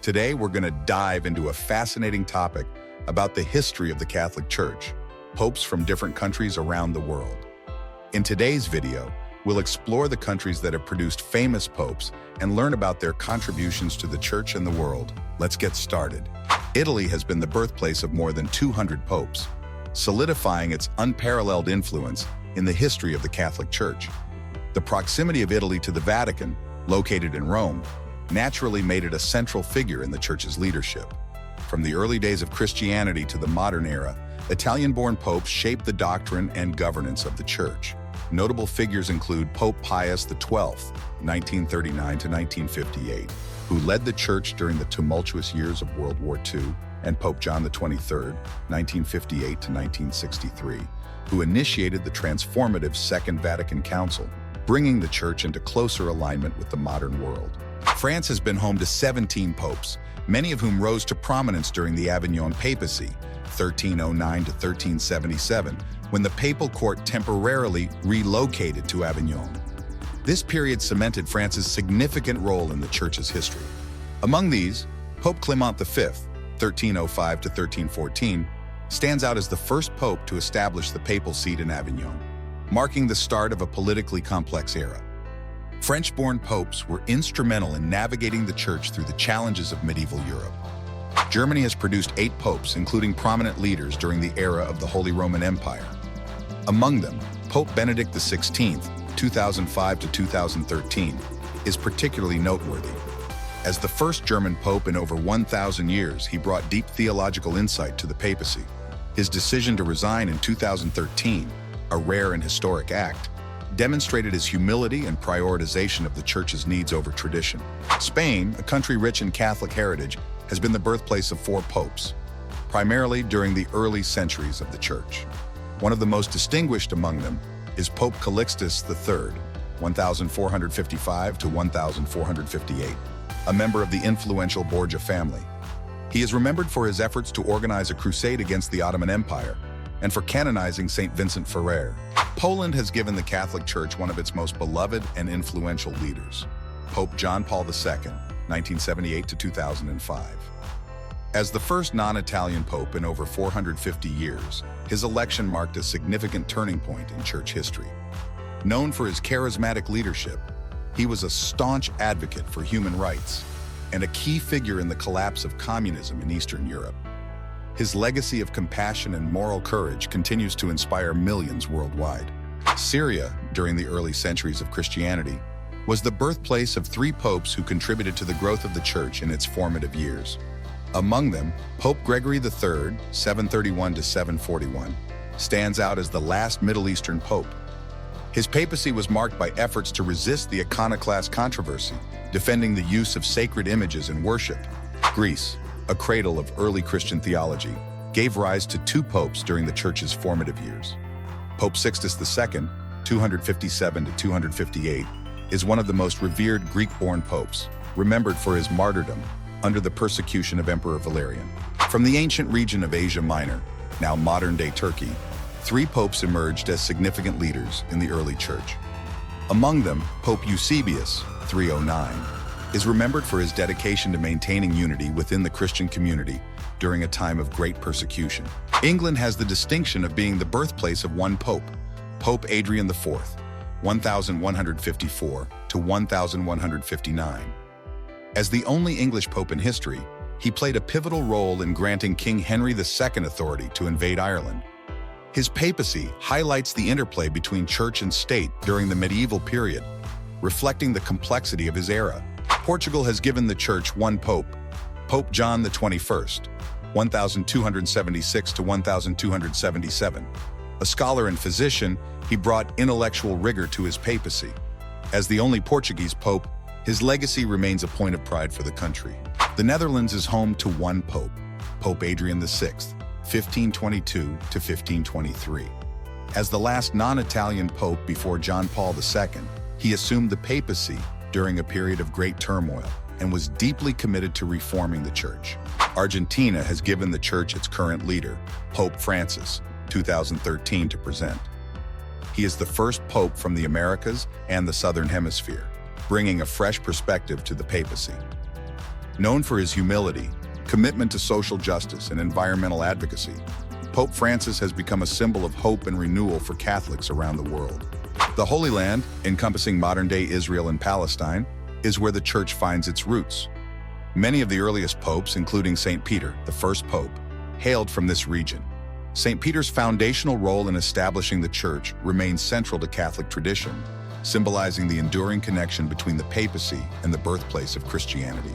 Today, we're going to dive into a fascinating topic about the history of the Catholic Church, popes from different countries around the world. In today's video, we'll explore the countries that have produced famous popes and learn about their contributions to the Church and the world. Let's get started. Italy has been the birthplace of more than 200 popes, solidifying its unparalleled influence in the history of the Catholic Church. The proximity of Italy to the Vatican, located in Rome, naturally made it a central figure in the Church's leadership. From the early days of Christianity to the modern era, Italian-born popes shaped the doctrine and governance of the Church. Notable figures include Pope Pius XII, 1939 to 1958, who led the Church during the tumultuous years of World War II, and Pope John XXIII, 1958 to 1963, who initiated the transformative Second Vatican Council, bringing the Church into closer alignment with the modern world. France has been home to 17 popes, many of whom rose to prominence during the Avignon papacy, 1309 to 1377, when the papal court temporarily relocated to Avignon. This period cemented France's significant role in the Church's history. Among these, Pope Clement V, 1305 to 1314, stands out as the first pope to establish the papal seat in Avignon, marking the start of a politically complex era. French-born popes were instrumental in navigating the Church through the challenges of medieval Europe. Germany has produced 8 popes, including prominent leaders during the era of the Holy Roman Empire. Among them, Pope Benedict XVI, 2005 to 2013, is particularly noteworthy. As the first German pope in over 1,000 years, he brought deep theological insight to the papacy. His decision to resign in 2013, a rare and historic act, demonstrated his humility and prioritization of the Church's needs over tradition. Spain, a country rich in Catholic heritage, has been the birthplace of 4 popes, primarily during the early centuries of the Church. One of the most distinguished among them is Pope Calixtus III, 1455 to 1458, a member of the influential Borgia family. He is remembered for his efforts to organize a crusade against the Ottoman Empire and for canonizing St. Vincent Ferrer. Poland has given the Catholic Church one of its most beloved and influential leaders, Pope John Paul II, 1978 to 2005. As the first non-Italian pope in over 450 years, his election marked a significant turning point in Church history. Known for his charismatic leadership, he was a staunch advocate for human rights and a key figure in the collapse of communism in Eastern Europe. His legacy of compassion and moral courage continues to inspire millions worldwide. Syria, during the early centuries of Christianity, was the birthplace of 3 popes who contributed to the growth of the Church in its formative years. Among them, Pope Gregory III, 731 to 741, stands out as the last Middle Eastern pope. His papacy was marked by efforts to resist the iconoclast controversy, defending the use of sacred images in worship. Greece, a cradle of early Christian theology, gave rise to 2 popes during the Church's formative years. Pope Sixtus II, 257 to 258, is one of the most revered Greek-born popes, remembered for his martyrdom under the persecution of Emperor Valerian. From the ancient region of Asia Minor, now modern-day Turkey, 3 popes emerged as significant leaders in the early Church. Among them, Pope Eusebius, 309, is remembered for his dedication to maintaining unity within the Christian community during a time of great persecution. England has the distinction of being the birthplace of one pope, Pope Adrian IV, 1154 to 1159. As the only English pope in history, he played a pivotal role in granting King Henry II authority to invade Ireland. His papacy highlights the interplay between church and state during the medieval period, reflecting the complexity of his era. Portugal has given the Church one pope, Pope John XXI, 1276 to 1277. A scholar and physician, he brought intellectual rigor to his papacy. As the only Portuguese pope, his legacy remains a point of pride for the country. The Netherlands is home to one pope, Pope Adrian VI, 1522 to 1523. As the last non-Italian pope before John Paul II, he assumed the papacy during a period of great turmoil and was deeply committed to reforming the Church. Argentina has given the Church its current leader, Pope Francis, 2013, to present. He is the first pope from the Americas and the Southern Hemisphere, bringing a fresh perspective to the papacy. Known for his humility, commitment to social justice, and environmental advocacy, Pope Francis has become a symbol of hope and renewal for Catholics around the world. The Holy Land, encompassing modern-day Israel and Palestine, is where the Church finds its roots. Many of the earliest popes, including St. Peter, the first pope, hailed from this region. St. Peter's foundational role in establishing the Church remains central to Catholic tradition, symbolizing the enduring connection between the papacy and the birthplace of Christianity.